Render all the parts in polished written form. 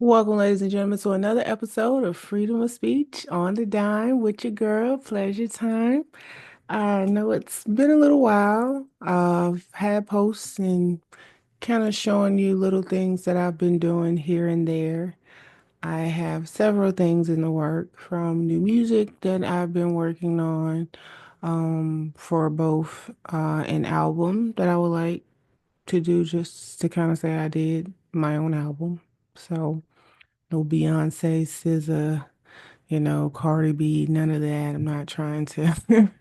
Welcome, ladies and gentlemen, to another episode of Freedom of Speech on the Dime with your girl, Pleasure Time. I know it's been a little while. I've had posts and kind of showing you little things that I've been doing here and there. I have several things in the work from new music that I've been working on for both an album that I would like to do just to kind of say I did my own album. So. No Beyonce, SZA, Cardi B, none of that. I'm not trying to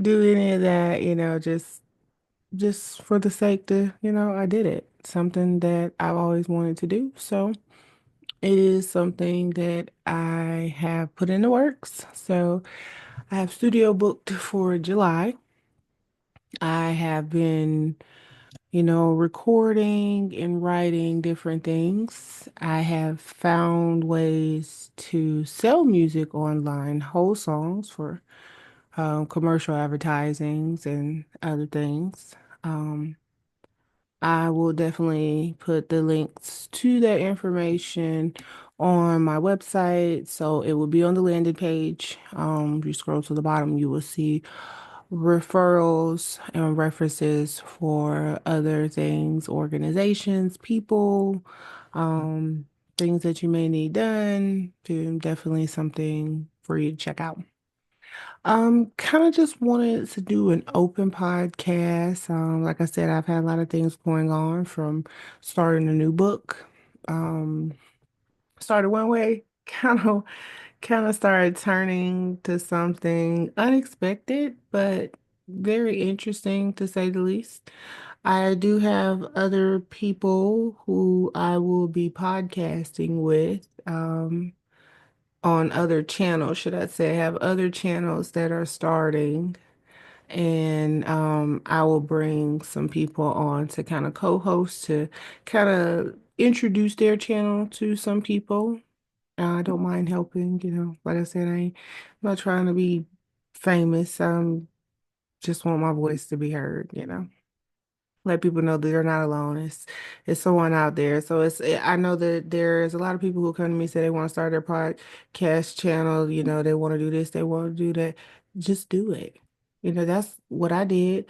do any of that, just for the sake to, I did it. Something that I've always wanted to do. So it is something that I have put in the works. So I have studio booked for July. I have been recording and writing different things. I have found ways to sell music online, whole songs for commercial advertisings and other things. Um, I will definitely put the links to that information on my website. So it will be on the landing page. If you scroll to the bottom, you will see referrals and references for other things, organizations, people, um, things that you may need done. Definitely something for you to check out. Kind of just wanted to do an open podcast. Like I said, I've had a lot of things going on from starting a new book. Um, Started one way, kind of started turning to something unexpected, but very interesting to say the least. I do have other people who I will be podcasting with, on other channels, should I say. I have other channels that are starting, and I will bring some people on to kind of co-host to kind of introduce their channel to some people. I don't mind helping, like I said, I'm not trying to be famous. Just want my voice to be heard. Let people know that they're not alone. It's someone out there. So I know that there's a lot of people who come to me say they want to start their podcast channel, they want to do this, they want to do that. Just do it. That's what I did.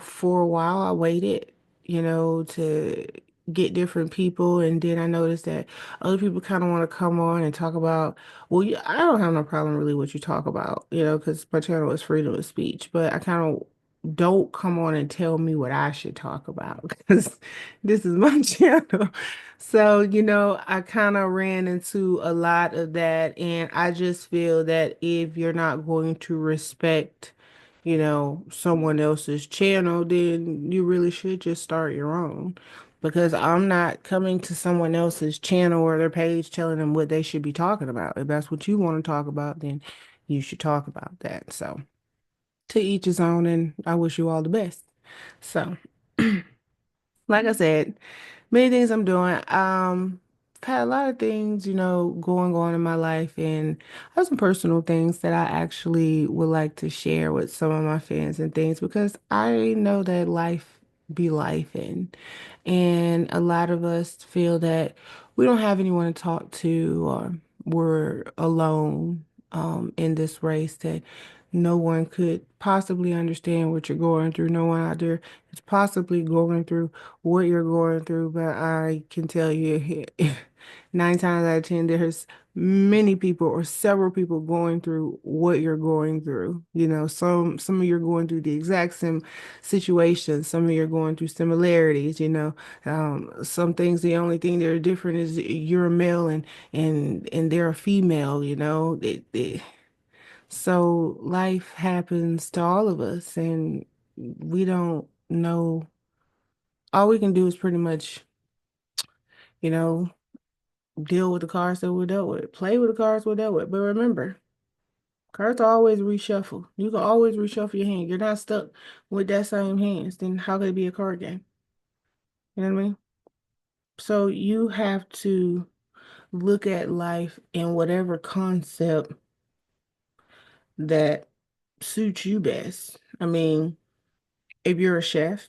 For a while I waited, to get different people, and then I noticed that other people kind of want to come on and talk about, well, I don't have no problem really what you talk about, because my channel is freedom of speech, but I kind of don't come on and tell me what I should talk about because this is my channel. So, I kind of ran into a lot of that. And I just feel that if you're not going to respect, someone else's channel, then you really should just start your own. Because I'm not coming to someone else's channel or their page telling them what they should be talking about. If that's what you want to talk about, then you should talk about that. So to each his own, and I wish you all the best. So, like I said, many things I'm doing. I've had a lot of things, going on in my life, and I have some personal things that I actually would like to share with some of my fans and things because I know that life be life, and a lot of us feel that we don't have anyone to talk to, or we're alone in this race, that no one could possibly understand what you're going through. No one out there is possibly going through what you're going through. But I can tell you, 9 times out of 10, there's many people or several people going through what you're going through. Some of you are going through the exact same situation. Some of you are going through similarities. Some things, the only thing that are different is you're a male and they're a female. So life happens to all of us, and we don't know. All we can do is pretty much, you know, deal with the cards that we're dealt with, play with the cards we're dealt with. But remember, cards are always reshuffle. You can always reshuffle your hand. You're not stuck with that same hands. Then how could it be a card game? You know what I mean? So you have to look at life in whatever concept that suits you best. I mean, if you're a chef,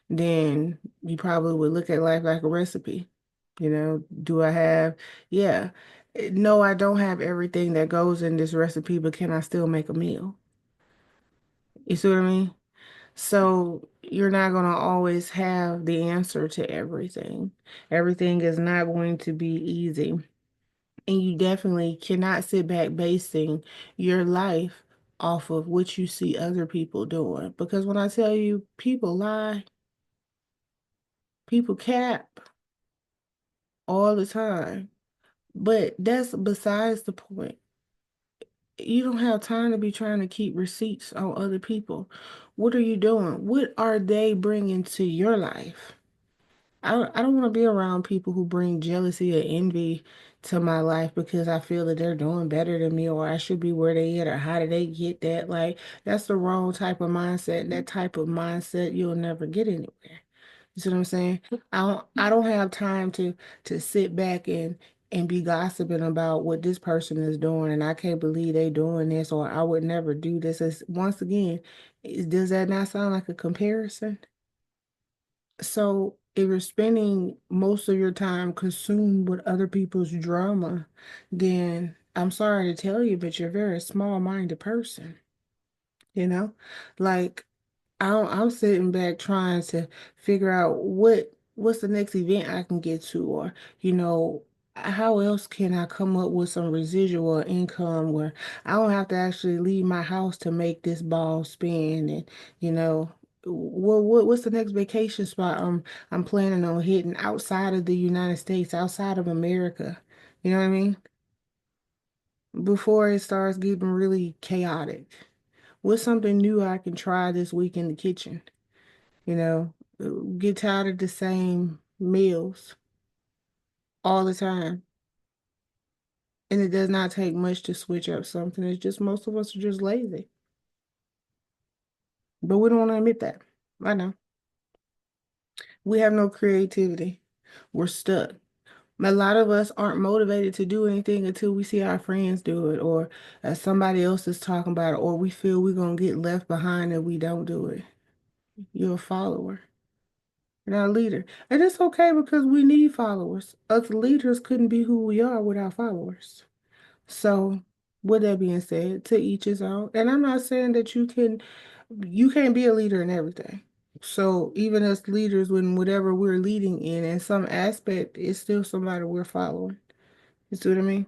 then you probably would look at life like a recipe. Do I have, yeah. No, I don't have everything that goes in this recipe, but can I still make a meal? You see what I mean? So you're not going to always have the answer to everything. Everything is not going to be easy. And you definitely cannot sit back basing your life off of what you see other people doing. Because when I tell you people lie, people cap all the time. But that's besides the point. You don't have time to be trying to keep receipts on other people. What are you doing? What are they bringing to your life? I don't want to be around people who bring jealousy or envy to my life because I feel that they're doing better than me or I should be where they at or how did they get that? Like, that's the wrong type of mindset. And that type of mindset, you'll never get anywhere. You see what I'm saying? I don't have time to sit back and be gossiping about what this person is doing and I can't believe they doing this or I would never do this. Once again, does that not sound like a comparison? So if you're spending most of your time consumed with other people's drama, then I'm sorry to tell you, but you're a very small-minded person, you know? Like I'm sitting back trying to figure out what's the next event I can get to, or how else can I come up with some residual income where I don't have to actually leave my house to make this ball spin, and you know, what's the next vacation spot I'm planning on hitting outside of the United States, outside of America. You know what I mean? Before it starts getting really chaotic. What's something new I can try this week in the kitchen? You know, get tired of the same meals all the time. And it does not take much to switch up something. It's just most of us are just lazy. But we don't want to admit that. I know. We have no creativity. We're stuck. A lot of us aren't motivated to do anything until we see our friends do it, or somebody else is talking about it, or we feel we're going to get left behind if we don't do it. You're a follower. You're not a leader. And it's okay because we need followers. Us leaders couldn't be who we are without followers. So, with that being said, to each his own. And I'm not saying that you can't be a leader in everything. So even as leaders, when whatever we're leading in some aspect, it's still somebody we're following. You see what I mean?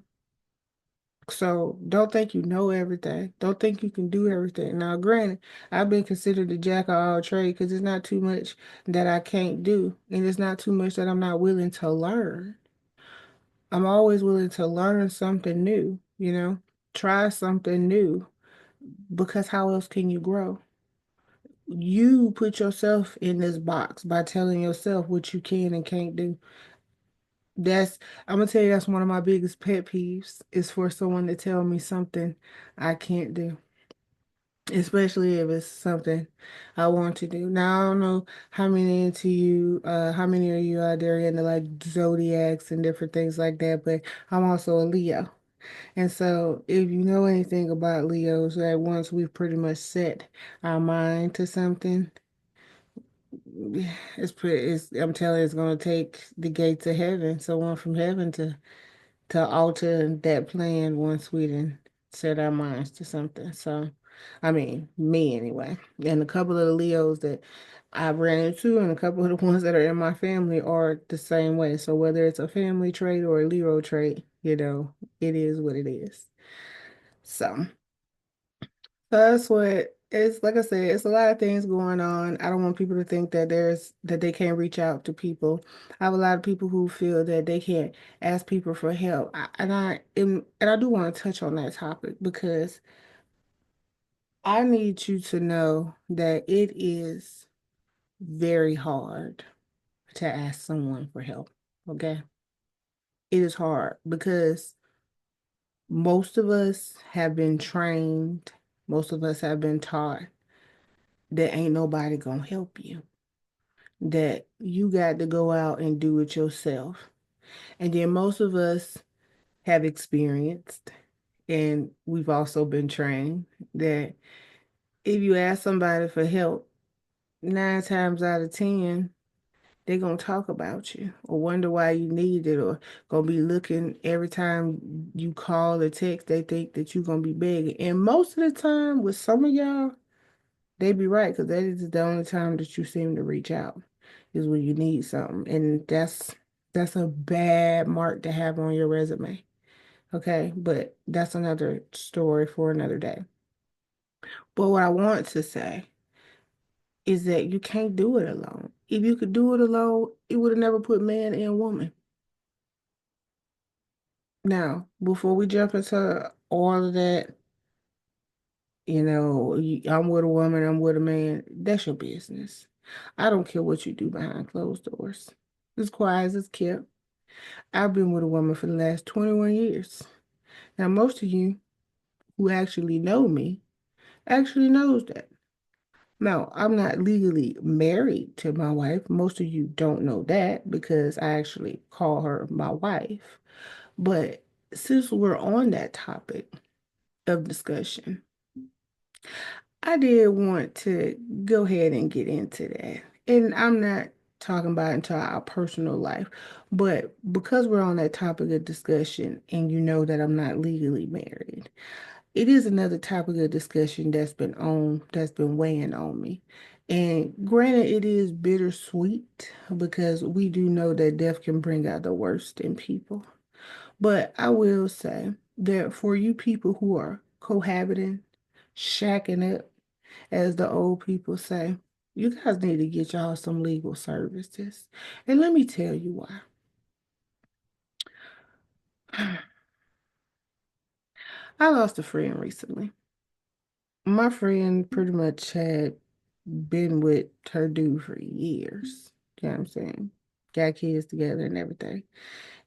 So don't think you know everything. Don't think you can do everything. Now, granted, I've been considered the jack of all trades because it's not too much that I can't do, and it's not too much that I'm not willing to learn. I'm always willing to learn something new, try something new because how else can you grow? You put yourself in this box by telling yourself what you can and can't do. That's, I'm gonna tell you, that's one of my biggest pet peeves is for someone to tell me something I can't do, especially if it's something I want to do. Now, I don't know how many of you out there into like zodiacs and different things like that, but I'm also a Leo. And so, if you know anything about Leos, that once we've pretty much set our mind to something, I'm telling you, it's going to take the gates of heaven, someone from heaven to alter that plan once we done set our minds to something. So, I mean, me anyway. And a couple of the Leos that I've ran into and a couple of the ones that are in my family are the same way. So, whether it's a family trait or a Leo trait, it is what it is. So that's what it's like I said, it's a lot of things going on. I don't want people to think that they can't reach out to people. I have a lot of people who feel that they can't ask people for help. And I do want to touch on that topic because I need you to know that it is very hard to ask someone for help. Okay? It is hard because most of us have been trained, most of us have been taught that ain't nobody gonna help you, that you got to go out and do it yourself. And then most of us have experienced, and we've also been trained that if you ask somebody for help, 9 times out of 10, They're gonna talk about you or wonder why you need it or gonna be looking every time you call or text, they think that you're gonna be begging. And most of the time with some of y'all, they be right because that is the only time that you seem to reach out is when you need something. And that's a bad mark to have on your resume. Okay, but that's another story for another day. But what I want to say is that you can't do it alone. If you could do it alone, it would have never put man and woman. Now, before we jump into all of that, I'm with a woman, I'm with a man, that's your business. I don't care what you do behind closed doors. As quiet as it's kept. I've been with a woman for the last 21 years. Now, most of you who actually know me actually knows that. Now, I'm not legally married to my wife. Most of you don't know that because I actually call her my wife. But since we're on that topic of discussion, I did want to go ahead and get into that. And I'm not talking about into our personal life, but because we're on that topic of discussion and you know that I'm not legally married, it is another topic of discussion that's been weighing on me. And granted, it is bittersweet because we do know that death can bring out the worst in people. But I will say that for you people who are cohabiting, shacking up, as the old people say, you guys need to get y'all some legal services. And let me tell you why. I lost a friend recently. My friend pretty much had been with her dude for years. You know what I'm saying? Got kids together and everything.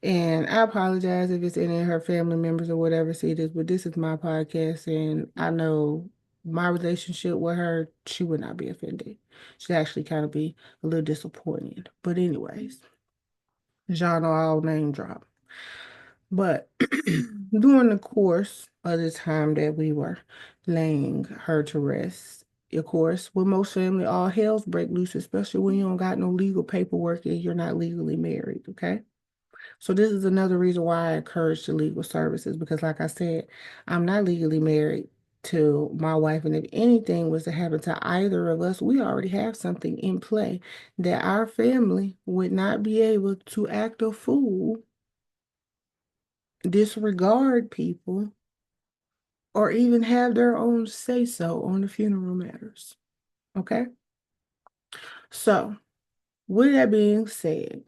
And I apologize if it's any of her family members or whatever see this, but this is my podcast and I know my relationship with her, she would not be offended. She'd actually kind of be a little disappointed. But anyways, y'all know I'll name drop. But during the course of the time that we were laying her to rest, of course, with most family, all hells break loose, especially when you don't got no legal paperwork and you're not legally married, okay? So this is another reason why I encourage the legal services because like I said, I'm not legally married to my wife. And if anything was to happen to either of us, we already have something in play that our family would not be able to act a fool, disregard people, or even have their own say so on the funeral matters. Okay? So, with that being said,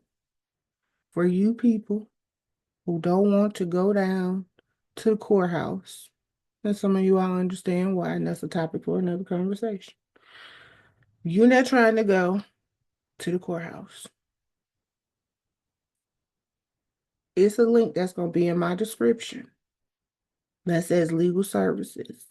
for you people who don't want to go down to the courthouse, and some of you all understand why, and that's a topic for another conversation. You're not trying to go to the courthouse. It's a link that's going to be in my description that says legal services.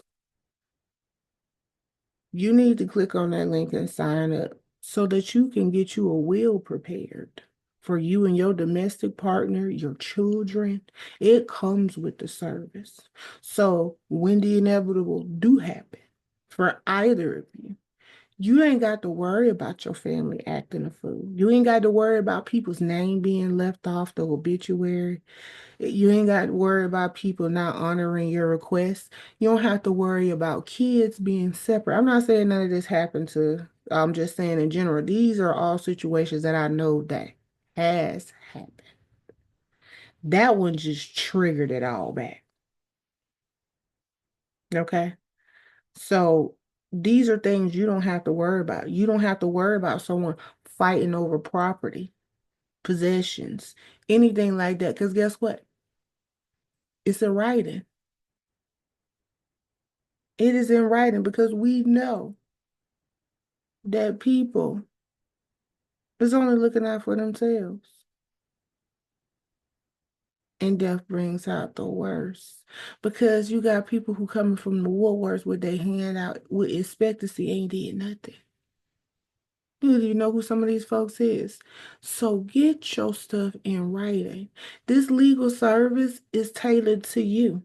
You need to click on that link and sign up so that you can get you a will prepared for you and your domestic partner, your children. It comes with the service. So when the inevitable do happen for either of you, you ain't got to worry about your family acting a fool. You ain't got to worry about people's name being left off the obituary. You ain't got to worry about people not honoring your requests. You don't have to worry about kids being separate. I'm not saying none of this happened to, I'm just saying in general, these are all situations that I know that has happened. That one just triggered it all back. Okay. So these are things you don't have to worry about. You don't have to worry about someone fighting over property, possessions, anything like that. Because guess what? It's in writing. It is in writing because we know that people is only looking out for themselves. And death brings out the worst. Because you got people who coming from the woodworks with their hand out with expectancy ain't did nothing. You don't even know who some of these folks is. So get your stuff in writing. This legal service is tailored to you,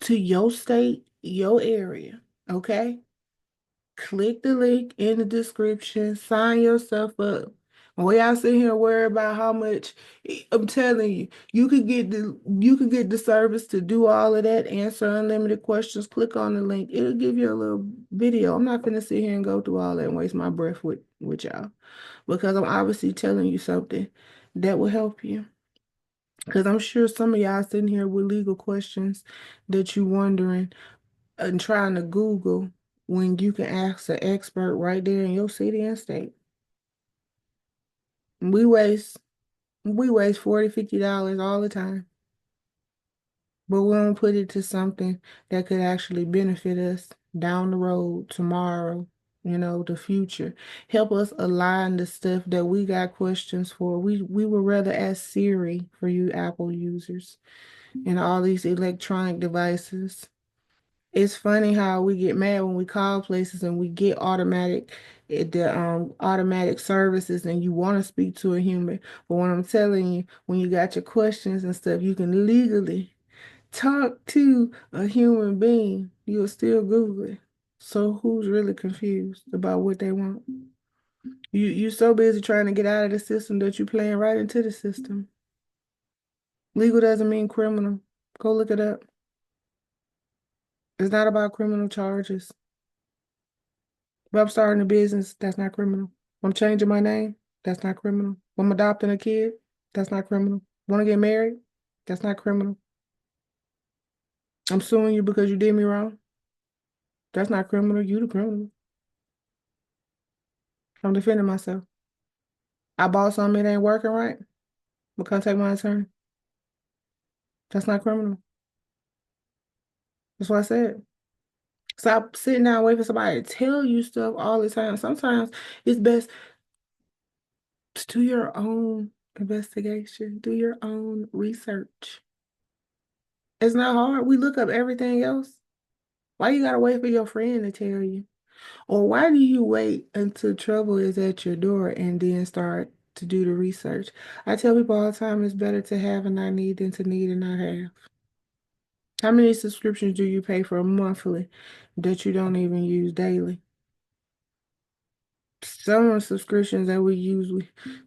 to your state, your area. Okay? Click the link in the description, sign yourself up Well, y'all sit here and worry about how much. I'm telling you, you could get the service to do all of that, answer unlimited questions. Click on the link. It'll give you a little video. I'm not gonna sit here and go through all that and waste my breath with y'all because I'm obviously telling you something that will help you. Because I'm sure some of y'all sitting here with legal questions that you wondering and trying to Google when you can ask an expert right there in your city and state. We waste we waste $40, $50 all the time, but we don't put it to something that could actually benefit us down the road, tomorrow, the future. Help us align the stuff that we got questions for. We would rather ask Siri for you Apple users and all these electronic devices. It's funny how we get mad when we call places and we get the automatic services and you want to speak to a human. But when I'm telling you, when you got your questions and stuff, you can legally talk to a human being. You'll still Google it. So who's really confused about what they want? You so busy trying to get out of the system that you playing right into the system. Legal doesn't mean criminal. Go look it up. It's not about criminal charges. If I'm starting a business, that's not criminal. If I'm changing my name, that's not criminal. If I'm adopting a kid, that's not criminal. Want to get married, that's not criminal. I'm suing you because you did me wrong. That's not criminal. You the criminal. I'm defending myself. I bought something that ain't working right. But contact my attorney. That's not criminal. That's what I said. Stop sitting down waiting for somebody to tell you stuff all the time. Sometimes it's best to do your own investigation, do your own research. It's not hard. We look up everything else. Why you gotta wait for your friend to tell you? Or why do you wait until trouble is at your door and then start to do the research? I tell people all the time it's better to have and not need than to need and not have. How many subscriptions do you pay for monthly that you don't even use daily? Some of the subscriptions that we use,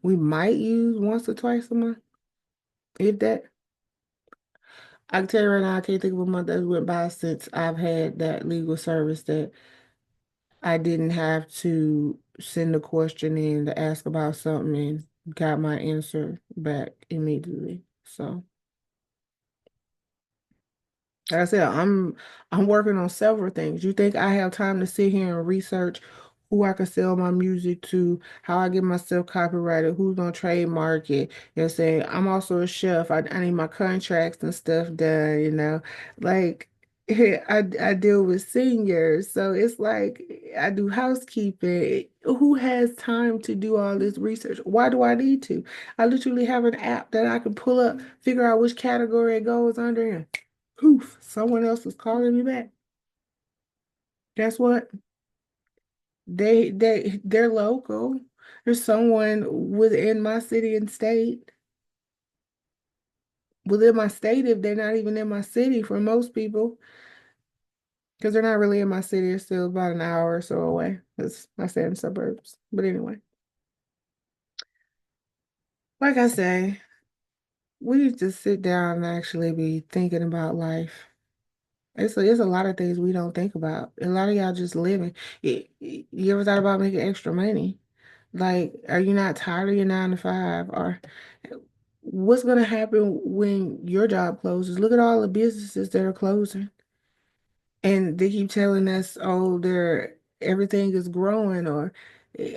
we might use once or twice a month, if that. I can tell you right now, I can't think of a month that went by since I've had that legal service that I didn't have to send a question in to ask about something and got my answer back immediately. So. Like I said, I'm working on several things. You think I have time to sit here and research who I can sell my music to, how I get myself copyrighted, who's gonna trademark it. Saying I'm also a chef. I need my contracts and stuff done. Like I deal with seniors, so it's like I do housekeeping. Who has time to do all this research? Why do I need to? I literally have an app that I can pull up, figure out which category it goes under in. Poof, someone else is calling me back. Guess what? They're local. There's someone within my city and state. Within my state, if they're not even in my city for most people, because they're not really in my city, they're still about an hour or so away. Because I stay in the suburbs. But anyway, like I say, we need to sit down and actually be thinking about life. It's a lot of things we don't think about. A lot of y'all just living. You ever thought about making extra money? Like, are you not tired of your 9 to 5? Or what's gonna happen when your job closes? Look at all the businesses that are closing. And they keep telling us, oh, everything is growing, or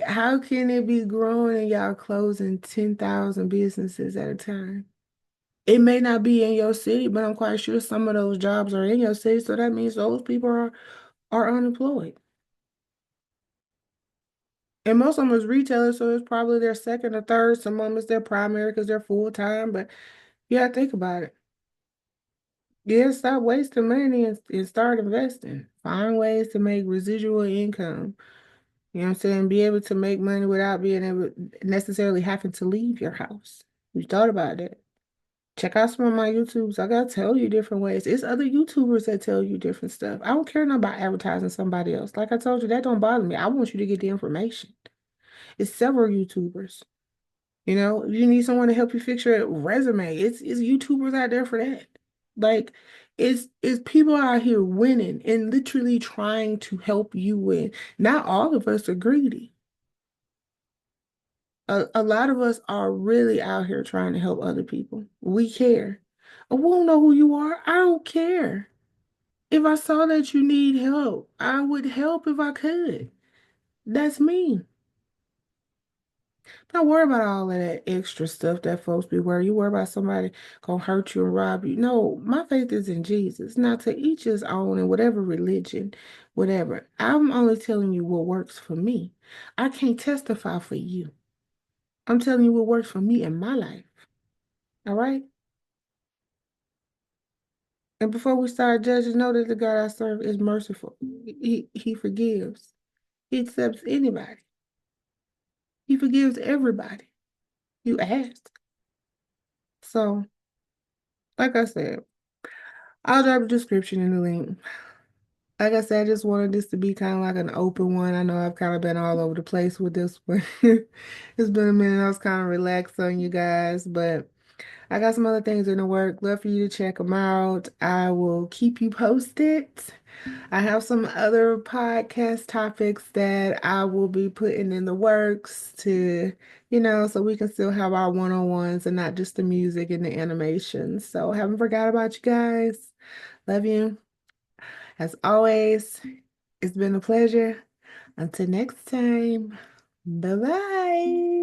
how can it be growing and y'all closing 10,000 businesses at a time? It may not be in your city, but I'm quite sure some of those jobs are in your city, so that means those people are unemployed. And most of them is retailers, so it's probably their second or third. Some of them is their primary because they're full time. But yeah, think about it. Yeah, stop wasting money and start investing. Find ways to make residual income. You know what I'm saying? Be able to make money without being able necessarily having to leave your house. You thought about that? Check out some of my YouTubes. I gotta tell you different ways. It's other YouTubers that tell you different stuff. I don't care nothing about advertising somebody else. Like I told you, that don't bother me. I want you to get the information. It's several YouTubers. If you need someone to help you fix your resume, it's YouTubers out there for that. Like it's people out here winning and literally trying to help you win. Not all of us are greedy. A lot of us are really out here trying to help other people. We care. We don't know who you are. I don't care. If I saw that you need help, I would help if I could. That's me. Don't worry about all of that extra stuff that folks be worried. You worry about somebody gonna hurt you and rob you. No, my faith is in Jesus. Now to each his own in whatever religion, whatever. I'm only telling you what works for me. I can't testify for you. I'm telling you what works for me in my life. All right? And before we start judging, know that the God I serve is merciful. He forgives. He accepts anybody. He forgives everybody. You ask. So, like I said, I'll drop a description in the link. Like I said, I just wanted this to be kind of like an open one. I know I've kind of been all over the place with this one. It's been a minute. I was kind of relaxed on you guys, but I got some other things in the work. Love for you to check them out. I will keep you posted. I have some other podcast topics that I will be putting in the works so we can still have our one-on-ones and not just the music and the animation. So haven't forgot about you guys. Love you. As always, it's been a pleasure. Until next time, bye bye.